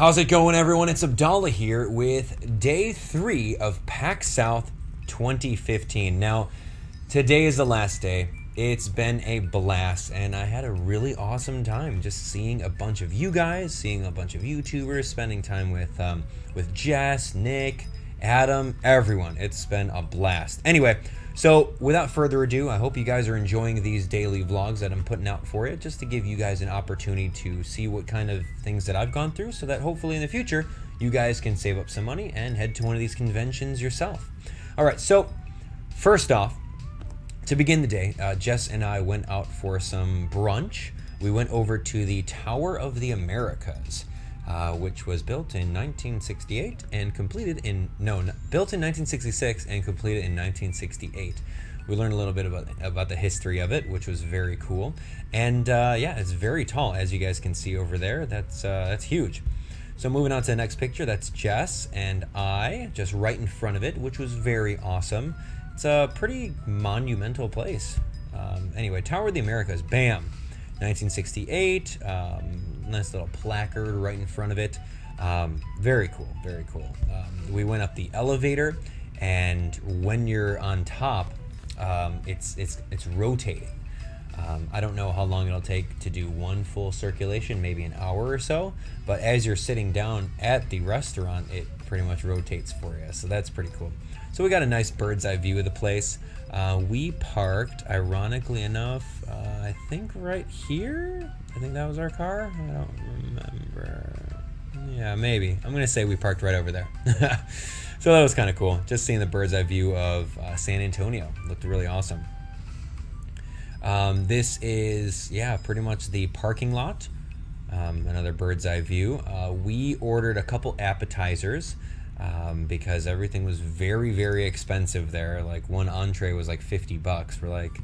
How's it going, everyone? It's Abdallah here with day 3 of PAX South 2015. Now, today is the last day. It's been a blast, and I had a really awesome time just seeing a bunch of you guys, seeing a bunch of YouTubers, spending time with Jess, Nick, Adam, everyone. It's been a blast. Anyway, so without further ado, I hope you guys are enjoying these daily vlogs that I'm putting out for you, just to give you guys an opportunity to see what kind of things that I've gone through, so that hopefully in the future, you guys can save up some money and head to one of these conventions yourself. All right, so first off, to begin the day, Jess and I went out for some brunch. We went over to the Tower of the Americas, which was built in 1968 and completed in, built in 1966 and completed in 1968. We learned a little bit about the history of it, which was very cool. And yeah, it's very tall, as you guys can see over there. That's huge. So moving on to the next picture, that's Jess and I, just right in front of it, which was very awesome. It's a pretty monumental place. Anyway, Tower of the Americas, bam, 1968. Nice little placard right in front of it. Very cool, very cool. We went up the elevator, and when you're on top, it's rotating. I don't know how long it'll take to do one full circulation, maybe an hour or so, but as you're sitting down at the restaurant, it pretty much rotates for you, so that's pretty cool. So we got a nice bird's eye view of the place. We parked, ironically enough, I think right here. I think that was our car. I don't remember. Yeah, maybe. I'm gonna say we parked right over there. So that was kind of cool. Just seeing the bird's eye view of San Antonio. Looked really awesome. This is, yeah, pretty much the parking lot. Another bird's eye view. We ordered a couple appetizers. Because everything was very, very expensive there. Like one entree was like 50 bucks. We're like,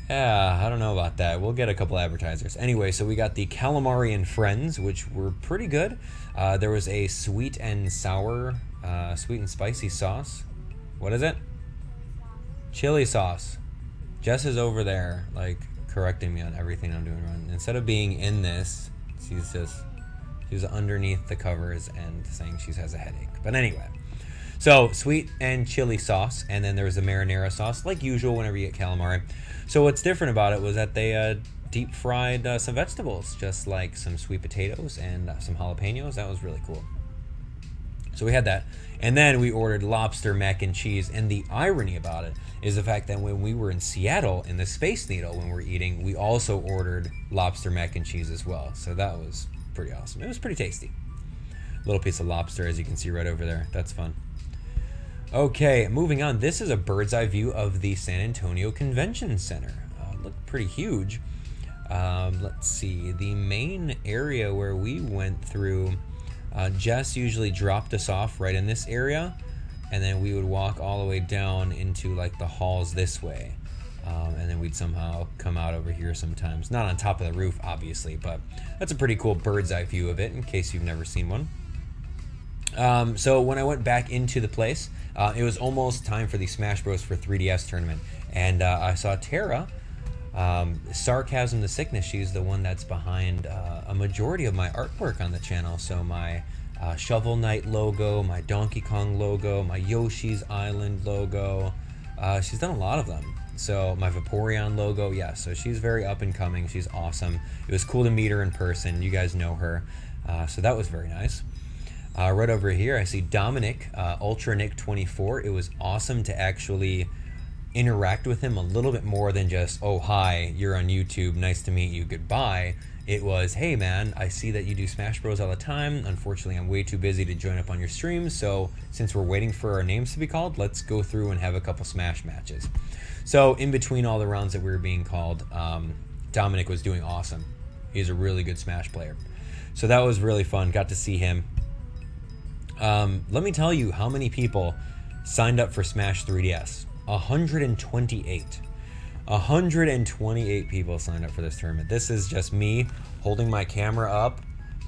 yeah, I don't know about that. We'll get a couple appetizers. Anyway, so we got the calamari and friends, which were pretty good. There was a sweet and sour, sweet and spicy sauce. What is it? Chili sauce. Jess is over there, like, correcting me on everything I'm doing wrong. Instead of being in this, she's underneath the covers and saying she has a headache. But anyway, so sweet and chili sauce, and then there was a marinara sauce, like usual whenever you get calamari. So what's different about it was that they deep fried some vegetables, just like some sweet potatoes and some jalapenos. That was really cool. So we had that. And then we ordered lobster mac and cheese. And the irony about it is the fact that when we were in Seattle in the Space Needle, when we were eating, we also ordered lobster mac and cheese as well. So that was pretty awesome. It was pretty tasty. Little piece of lobster, as you can see right over there. That's fun. Okay, moving on. This is a bird's eye view of the San Antonio Convention Center. Looked pretty huge. Let's see. The main area where we went through, Jess usually dropped us off right in this area, and then we would walk all the way down into like the halls this way. And then we'd somehow come out over here sometimes. Not on top of the roof, obviously, but that's a pretty cool bird's eye view of it in case you've never seen one. So when I went back into the place, it was almost time for the Smash Bros. For 3DS tournament. And I saw Tara, Sarcasm the Sickness. She's the one that's behind a majority of my artwork on the channel. So my Shovel Knight logo, my Donkey Kong logo, my Yoshi's Island logo. She's done a lot of them. So my Vaporeon logo, yeah, so she's very up and coming. She's awesome. It was cool to meet her in person. You guys know her. So that was very nice. Right over here, I see Dominic, Ultra Nick 24. It was awesome to actually interact with him a little bit more than just, oh, hi, you're on YouTube, nice to meet you, goodbye. It was, hey man, I see that you do Smash Bros all the time. Unfortunately, I'm way too busy to join up on your streams, so since we're waiting for our names to be called, let's go through and have a couple Smash matches. So in between all the rounds that we were being called, Dominic was doing awesome. He's a really good Smash player. So that was really fun, got to see him. Let me tell you how many people signed up for Smash 3DS. 128. 128 people signed up for this tournament. This is just me holding my camera up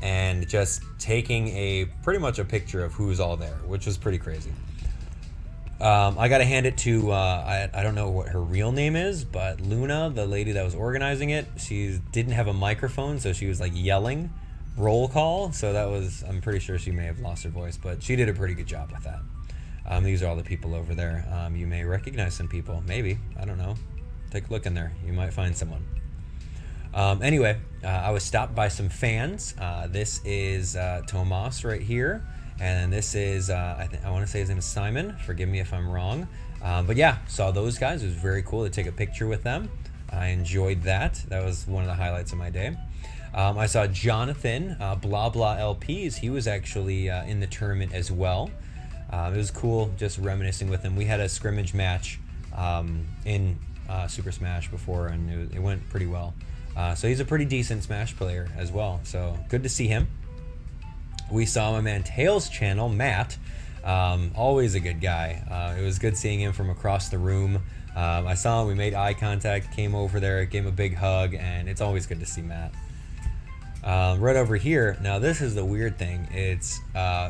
and just taking pretty much a picture of who's all there, which was pretty crazy. I gotta hand it to, I don't know what her real name is, but Luna, the lady that was organizing it, she didn't have a microphone, so she was like yelling roll call, so that was, I'm pretty sure she may have lost her voice, but she did a pretty good job with that. These are all the people over there. You may recognize some people, maybe, I don't know. Take a look in there, you might find someone. Anyway, I was stopped by some fans. This is Tomas right here, and this is, I want to say his name is Simon, forgive me if I'm wrong. But yeah, saw those guys, it was very cool to take a picture with them. I enjoyed that, that was one of the highlights of my day. I saw Jonathan, Blah Blah LPs. He was actually in the tournament as well. It was cool just reminiscing with him. We had a scrimmage match in Super Smash before, and it went pretty well. So he's a pretty decent Smash player as well. So good to see him. We saw my man Tails' channel, Matt. Always a good guy. It was good seeing him from across the room. I saw him, we made eye contact, came over there, gave him a big hug, and it's always good to see Matt. Right over here, now this is the weird thing, it's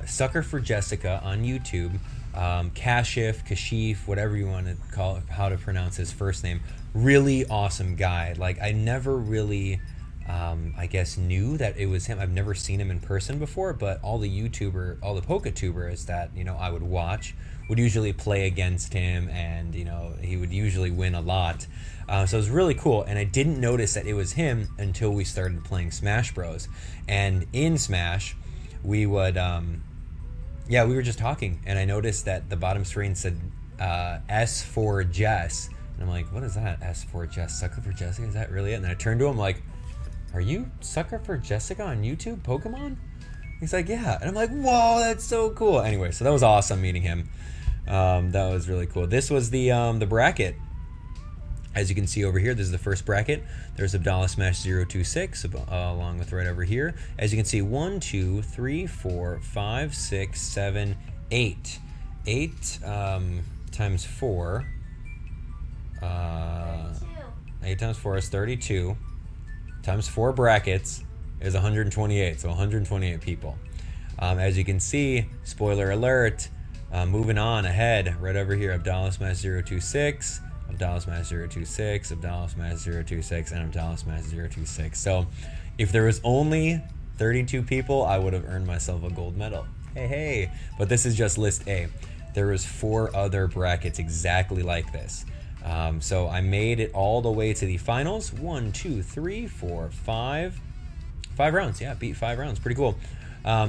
Sucker for Jessica on YouTube, Kashif, whatever you want to call it, how to pronounce his first name. Really awesome guy. Like, I never really, I guess, knew that it was him. I've never seen him in person before, but all the Poketubers that, you know, I would watch would usually play against him, and, you know, he would usually win a lot. So it was really cool, and I didn't notice that it was him until we started playing Smash Bros. And in Smash, we would, yeah, we were just talking, and I noticed that the bottom screen said S for Jess, and I'm like, what is that? S for Jess, Sucker for Jessica, is that really it? And then I turned to him like, are you Sucker for Jessica on YouTube, Pokemon? He's like, yeah, and I'm like, whoa, that's so cool. Anyway, so that was awesome meeting him. That was really cool. This was the bracket. As you can see over here, this is the first bracket. There's Abdallah Smash 026 along with right over here. As you can see, 1, 2, 3, 4, 5, 6, 7, 8. 8 times 4. 8 times 4 is 32. Times 4 brackets is 128. So 128 people. As you can see, spoiler alert, moving on ahead, right over here, Abdallah Smash 026. Abdallah Smash 026, Abdallah Smash 026, and Abdallah Smash 026. So if there was only 32 people, I would have earned myself a gold medal. Hey, hey. But this is just list A. There was 4 other brackets exactly like this. So I made it all the way to the finals. 1, 2, 3, 4, 5. 5 rounds. Yeah, beat 5 rounds. Pretty cool.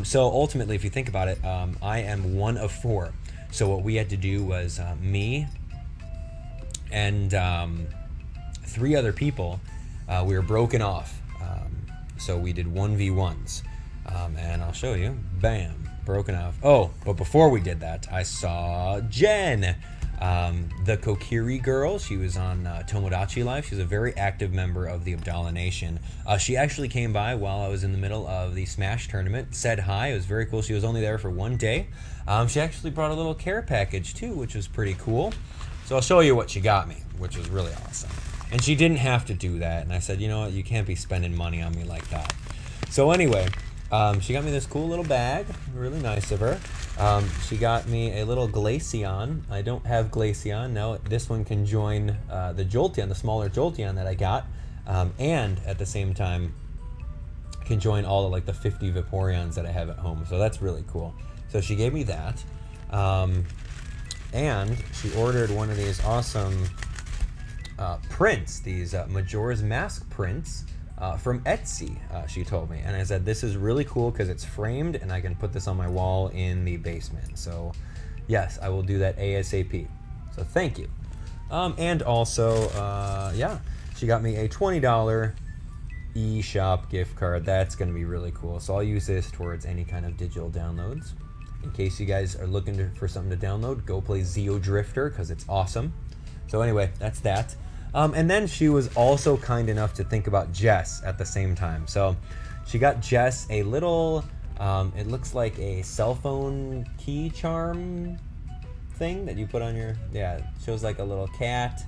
So ultimately, if you think about it, I am 1 of 4. So what we had to do was me and 3 other people, we were broken off. So we did 1v1s. And I'll show you. Bam. Broken off. Oh, but before we did that, I saw Jen, the Kokiri girl. She was on Tomodachi Life. She's a very active member of the Abdallah Nation. She actually came by while I was in the middle of the Smash tournament, said hi. It was very cool. She was only there for 1 day. She actually brought a little care package too, which was pretty cool. So I'll show you what she got me, which was really awesome. And she didn't have to do that. And I said, you know what, you can't be spending money on me like that. So anyway, she got me this cool little bag, really nice of her. She got me a little Glaceon. I don't have Glaceon. Now this one can join the Jolteon, the smaller Jolteon that I got. And at the same time, can join all of like the 50 Vaporeons that I have at home. So that's really cool. So she gave me that. And she ordered one of these awesome prints, these Majora's Mask prints from Etsy, she told me. And I said, this is really cool because it's framed and I can put this on my wall in the basement. So yes, I will do that ASAP. So thank you. And also, yeah, she got me a $20 eShop gift card. That's going to be really cool. So I'll use this towards any kind of digital downloads. In case you guys are looking for something to download, go play Zeo Drifter because it's awesome. So anyway, that's that. And then she was also kind enough to think about Jess at the same time. So she got Jess a little, it looks like a cell phone key charm thing that you put on your, yeah, it shows like a little cat.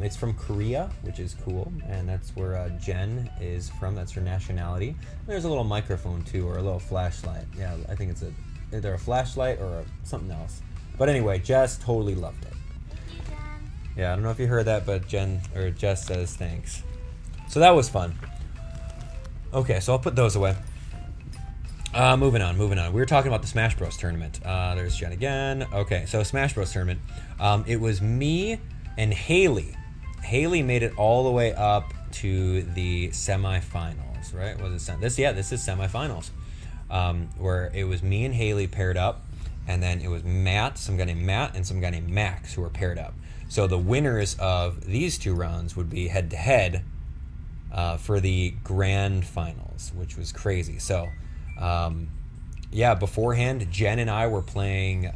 It's from Korea, which is cool, and that's where Jen is from. That's her nationality. And there's a little microphone too, or a little flashlight. Yeah, I think it's either a flashlight or something else. But anyway, Jess totally loved it. Yeah, I don't know if you heard that, but Jess says thanks. So that was fun. Okay, so I'll put those away. Moving on. We were talking about the Smash Bros. Tournament. There's Jen again. Okay, so Smash Bros. Tournament. It was me and Haley. Haley made it all the way up to the semifinals, right? Was it this? Yeah, this is semifinals. Where it was me and Haley paired up, and then it was Matt, some guy named Matt, and some guy named Max who were paired up. So the winners of these 2 rounds would be head-to-head for the grand finals, which was crazy. So, yeah, beforehand, Jen and I were playing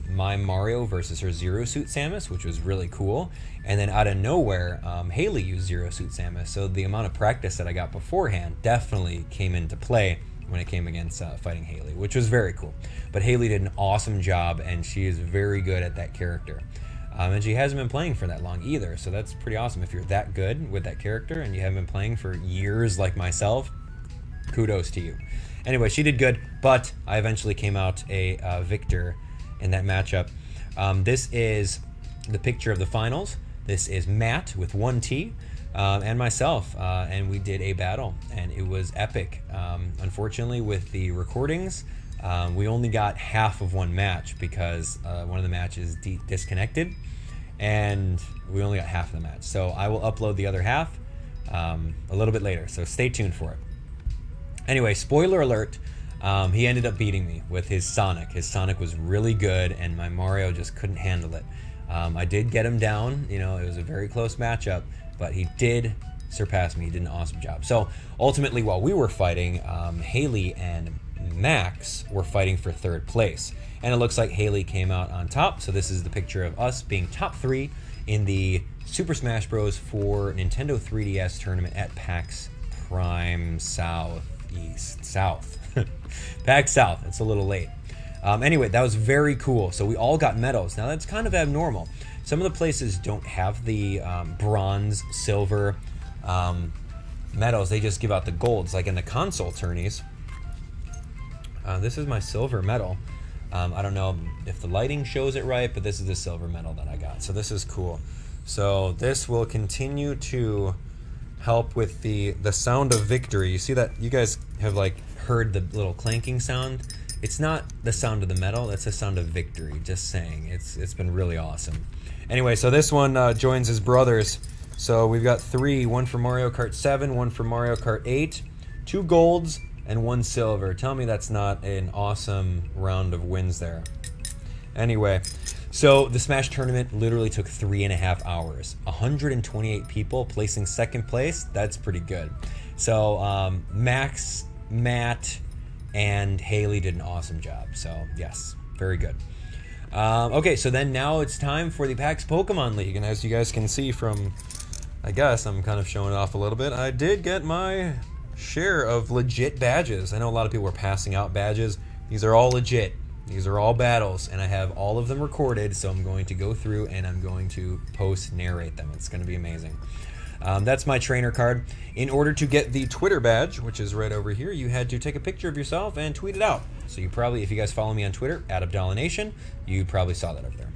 my Mario versus her Zero Suit Samus, which was really cool. And then out of nowhere, Haley used Zero Suit Samus. So the amount of practice that I got beforehand definitely came into play when it came against fighting Haley, which was very cool. But Haley did an awesome job, and she is very good at that character. And she hasn't been playing for that long either, so that's pretty awesome. If you're that good with that character and you haven't been playing for years like myself, kudos to you. Anyway, she did good, but I eventually came out a victor in that matchup. This is the picture of the finals. This is Matt with 1 T and myself, and we did a battle, and it was epic. Unfortunately, with the recordings, we only got half of one match because one of the matches disconnected, and we only got half of the match. So I will upload the other half a little bit later, so stay tuned for it. Anyway, spoiler alert, he ended up beating me with his Sonic. His Sonic was really good, and my Mario just couldn't handle it. I did get him down. You know, it was a very close matchup, but he did surpass me. He did an awesome job. So ultimately, while we were fighting, Haley and Max were fighting for 3rd place. And it looks like Haley came out on top. So this is the picture of us being top 3 in the Super Smash Bros. For Nintendo 3DS tournament at PAX Prime South. PAX South. It's a little late. Anyway, that was very cool. So we all got medals. Now that's kind of abnormal. Some of the places don't have the bronze, silver medals. They just give out the golds, like in the console tourneys. This is my silver medal. I don't know if the lighting shows it right, but this is the silver medal that I got. So this is cool. So this will continue to help with the sound of victory. You see that? You guys have like heard the little clanking sound. It's not the sound of the medal, that's the sound of victory. Just saying. It's been really awesome. Anyway, so this one joins his brothers. So we've got 3, 1 for Mario Kart 7, 1 for Mario Kart 8, 2 golds, and 1 silver. Tell me that's not an awesome round of wins there. Anyway, so the Smash tournament literally took 3.5 hours. 128 people placing 2nd place. That's pretty good. So Max, Matt, and Haley did an awesome job. So yes, very good. Okay, so then now it's time for the PAX Pokemon League. And as you guys can see from, I guess I'm kind of showing off a little bit, I did get my share of legit badges. I know a lot of people are passing out badges. These are all legit. These are all battles, and I have all of them recorded, so I'm going to go through and I'm going to post-narrate them. It's going to be amazing. That's my trainer card. In order to get the Twitter badge, which is right over here, you had to take a picture of yourself and tweet it out. So you probably, if you guys follow me on Twitter, @Domination, you probably saw that over there.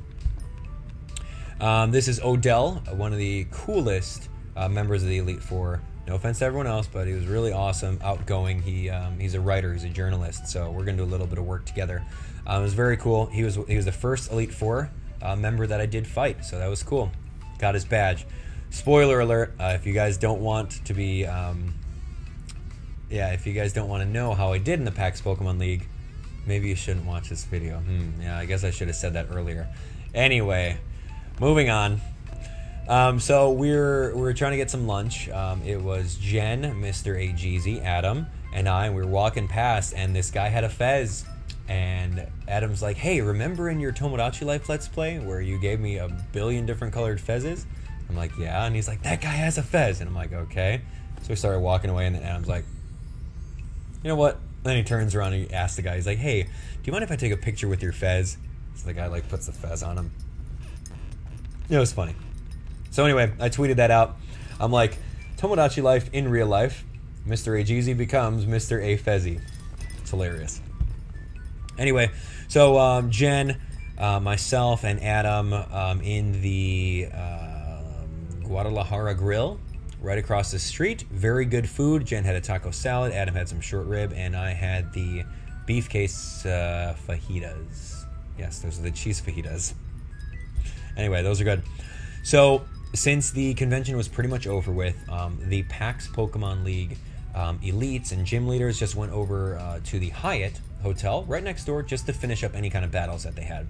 This is Odell, one of the coolest members of the Elite Four. No offense to everyone else, but he was really awesome, outgoing. He's a writer, he's a journalist, so we're gonna do a little bit of work together. It was very cool. He was the first Elite Four member that I did fight, so that was cool. Got his badge. Spoiler alert, if you guys don't want to be, if you guys don't want to know how I did in the PAX Pokemon League, maybe you shouldn't watch this video. Yeah, I guess I should have said that earlier. Anyway, moving on. So we're trying to get some lunch. It was Jen, Mr. AGZ, Adam, and we were walking past, and this guy had a fez. And Adam's like, hey, remember in your Tomodachi Life Let's Play where you gave me 1 billion different colored fezzes? I'm like, yeah. And he's like, that guy has a fez. And I'm like, okay. So we started walking away, and then Adam's like, you know what? Then he turns around and he asks the guy, he's like, hey, do you mind if I take a picture with your fez? So the guy like puts the fez on him. It was funny. So anyway, I tweeted that out. I'm like, Tomodachi Life in real life, Mr. AGZ becomes Mr. A Fezzy. It's hilarious. Anyway, so Jen, myself, and Adam in the Guadalajara Grill right across the street. Very good food. Jen had a taco salad, Adam had some short rib, and I had the beef case fajitas. Yes, those are the cheese fajitas. Anyway, those are good. So since the convention was pretty much over with, the PAX Pokemon League elites and gym leaders just went over to the Hyatt Hotel right next door just to finish up any kind of battles that they had.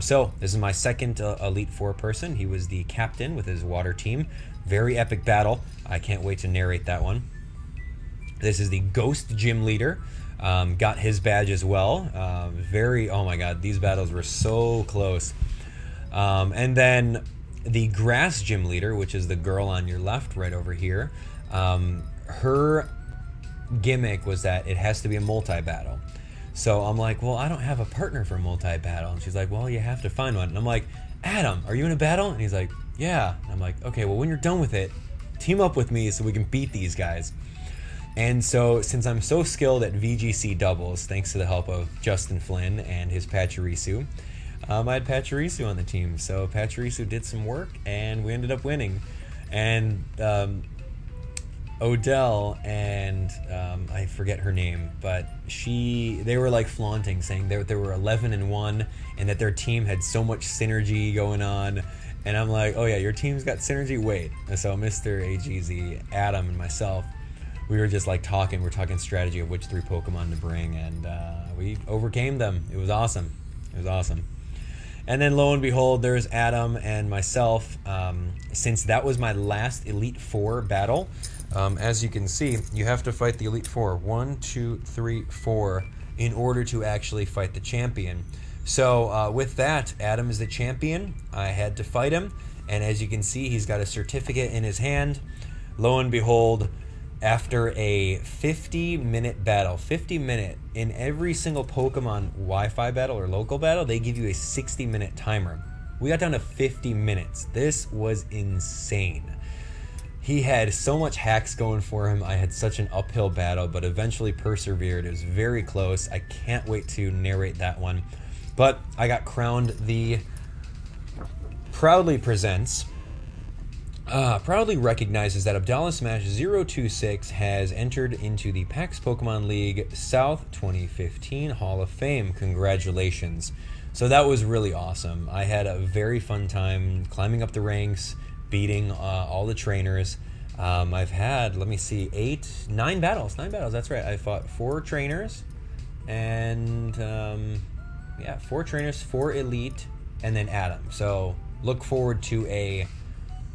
So this is my second Elite Four person. He was the captain with his water team. Very epic battle. I can't wait to narrate that one. This is the Ghost Gym Leader. Got his badge as well. Oh my god, these battles were so close. And then the Grass Gym Leader, which is the girl on your left right over here. Her gimmick was that it has to be a multi-battle. So I'm like, well, I don't have a partner for multi-battle. And she's like, well, you have to find one. And I'm like, Adam, are you in a battle? And he's like, yeah. And I'm like, okay, well, when you're done with it, team up with me so we can beat these guys. And so since I'm so skilled at VGC doubles, thanks to the help of Justin Flynn and his Pachirisu, I had Pachirisu on the team. So Pachirisu did some work and we ended up winning. And Odell and I forget her name, but they were like flaunting, saying they were 11-1 and that their team had so much synergy going on. And I'm like, oh yeah, your team's got synergy? Wait. And so Mr. AGZ, Adam, and myself, we were just like talking. We're talking strategy of which 3 Pokemon to bring, and we overcame them. It was awesome. It was awesome. And then lo and behold, there's Adam and myself. Since that was my last Elite Four battle, as you can see, you have to fight the Elite Four. 1, 2, 3, 4 in order to actually fight the champion. So with that, Adam is the champion. I had to fight him. And as you can see, he's got a certificate in his hand. Lo and behold, after a 50-minute battle, 50-minute, in every single Pokemon Wi-Fi battle or local battle, they give you a 60-minute timer. We got down to 50 minutes. This was insane. He had so much hacks going for him. I had such an uphill battle, but eventually persevered. It was very close. I can't wait to narrate that one. But I got crowned the proudly recognizes that Abdallah Smash 026 has entered into the PAX Pokemon League South 2015 Hall of Fame. Congratulations. So that was really awesome. I had a very fun time climbing up the ranks, beating all the trainers. I've had, let me see, 9 battles. 9 battles, that's right. I fought 4 trainers and 4 trainers, 4 elite, and then Adam. So look forward to a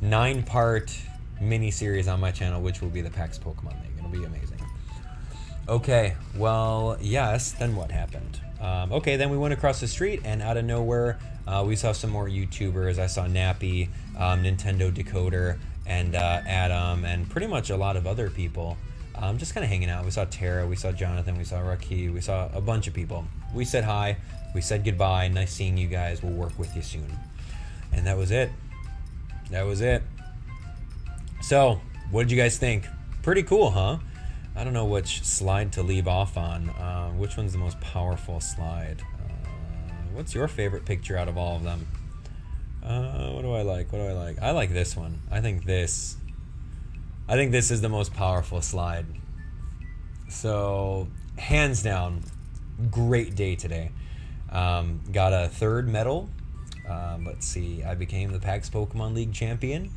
9-part mini-series on my channel, which will be the PAX Pokemon League. It'll be amazing. Okay, well, yes, then what happened? Okay, then we went across the street, and out of nowhere, we saw some more YouTubers. I saw Nappy, Nintendo Decoder, and Adam, and pretty much a lot of other people just kind of hanging out. We saw Tara, we saw Jonathan, we saw Raki, we saw a bunch of people. We said hi, we said goodbye, nice seeing you guys, we'll work with you soon. And that was it. That was it. So, what did you guys think? Pretty cool, huh? I don't know which slide to leave off on. Which one's the most powerful slide? What's your favorite picture out of all of them? What do I like? What do I like? I like this one. I think this is the most powerful slide. So, hands down, great day today. Got a 3rd medal. Let's see, I became the PAX Pokemon League champion.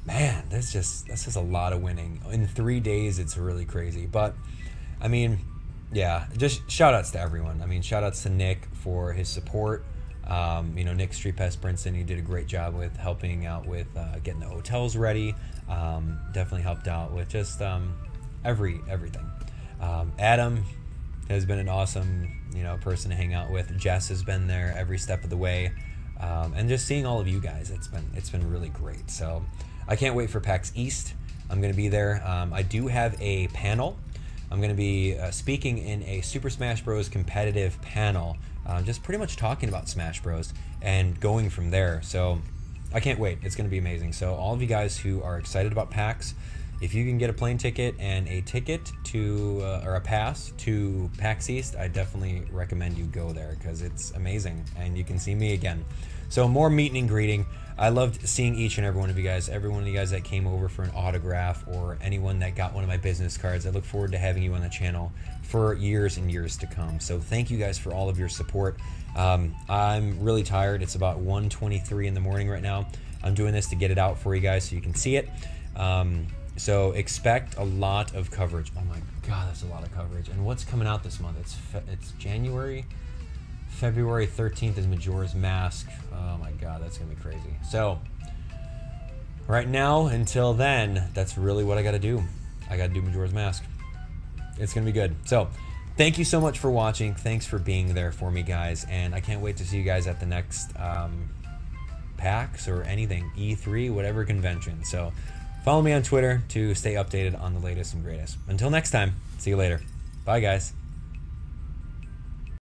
Man, that's just a lot of winning. In 3 days, it's really crazy. But, I mean, yeah, just shout-outs to everyone. I mean, shout-outs to Nick for his support. Nick Street Pest Brinson, he did a great job with helping out with getting the hotels ready. Definitely helped out with just everything. Adam has been an awesome, person to hang out with. Jess has been there every step of the way. And just seeing all of you guys, it's been really great. So I can't wait for PAX East. I'm going to be there. I do have a panel. I'm going to be speaking in a Super Smash Bros. Competitive panel, just pretty much talking about Smash Bros. And going from there. So I can't wait. It's going to be amazing. So all of you guys who are excited about PAX if you can get a plane ticket and a ticket to or a pass to PAX East, I definitely recommend you go there because it's amazing and you can see me again. So more meeting and greeting. I loved seeing each and every one of you guys, every one of you guys that came over for an autograph or anyone that got one of my business cards. I look forward to having you on the channel for years and years to come. So thank you guys for all of your support. I'm really tired. It's about 1:23 in the morning right now. I'm doing this to get it out for you guys so you can see it. So expect a lot of coverage. Oh my God, that's a lot of coverage. And what's coming out this month? It's January. February 13th is Majora's Mask. Oh my God, that's gonna be crazy. So right now, until then, that's really what I gotta do. I gotta do Majora's Mask. It's gonna be good. So thank you so much for watching. Thanks for being there for me, guys. And I can't wait to see you guys at the next PAX or anything, E3, whatever convention. So follow me on Twitter to stay updated on the latest and greatest. Until next time, see you later. Bye, guys.